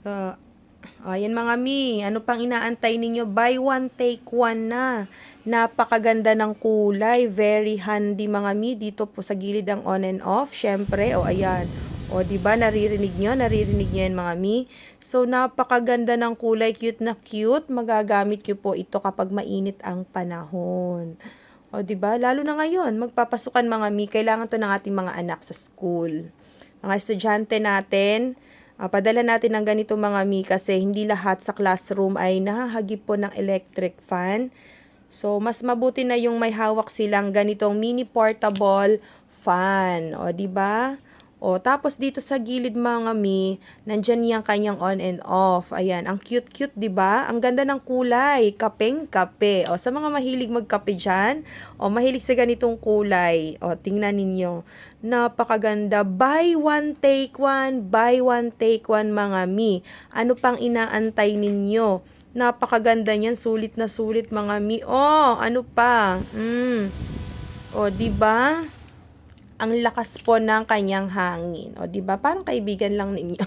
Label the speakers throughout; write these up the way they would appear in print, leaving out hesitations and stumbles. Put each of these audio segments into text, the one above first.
Speaker 1: Uh, Ayan mga mi, ano pang inaantay ninyo? Buy one, take one na. Napakaganda ng kulay. Very handy mga mi. Dito po sa gilid ang on and off. Syempre, o ayan. O, diba, naririnig nyo? Naririnig nyo yan mga mi. So, napakaganda ng kulay. Cute na cute. Magagamit nyo po ito kapag mainit ang panahon. O, diba? Lalo na ngayon, magpapasukan mga mi. Kailangan to ng ating mga anak sa school. Mga estudyante natin, padala natin ng ganito mga mi kasi hindi lahat sa classroom ay nahahagip po ng electric fan. So, mas mabuti na yung may hawak silang ganitong mini portable fan. O, di ba? O, tapos dito sa gilid mga mi, nandyan yung kanyang on and off. Ayan, ang cute-cute, di ba? Ang ganda ng kulay, kapeng-kape. O, sa mga mahilig magkape dyan, o mahilig sa ganitong kulay, o, tingnan ninyo. Napakaganda. Buy one, take one. Buy one, take one mga mi. Ano pang inaantay ninyo? Napakaganda niyan, sulit na sulit mga mi. Oh, ano pa? Oh, 'di ba? Ang lakas po ng kanyang hangin. O, 'di ba? Parang kaibigan lang ninyo.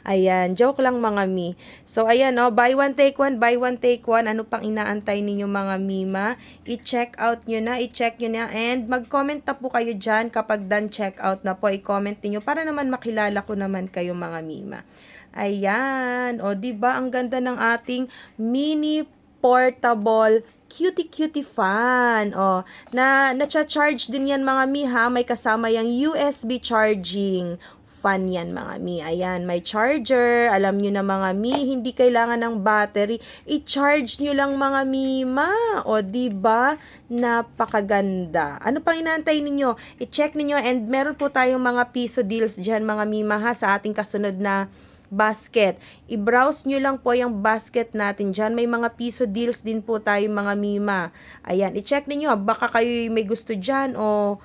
Speaker 1: Ayan, joke lang mga mi. So, ayan, oh, buy one take one, buy one take one. Ano pang inaantay ninyo mga mima? I-check out nyo na, i-check nyo na, and mag-comment na po kayo dyan kapag done check out na po. I-comment niyo para naman makilala ko naman kayo mga mima. Ayan, o, 'di ba? Ang ganda ng ating mini portable cutie fan. Oh, na-charge din yan mga mi ha. May kasama yung USB charging fan yan mga mi. Ayan, may charger. Alam nyo na mga mi, hindi kailangan ng battery. I-charge nyo lang mga mima. O, diba? Napakaganda. Ano pang inaantay ninyo? I-check ninyo, and meron po tayong mga piso deals dyan mga mima ha sa ating kasunod na basket. I-browse nyo lang po yung basket natin dyan. May mga piso deals din po tayo mga mima. Ayan, i-check ninyo. Baka kayo may gusto dyan o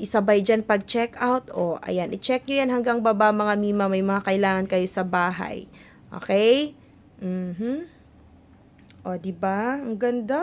Speaker 1: isabay dyan pag check out. O, ayan, i-check nyo yan hanggang baba mga mima. May mga kailangan kayo sa bahay. Okay? O, diba? Ang ganda.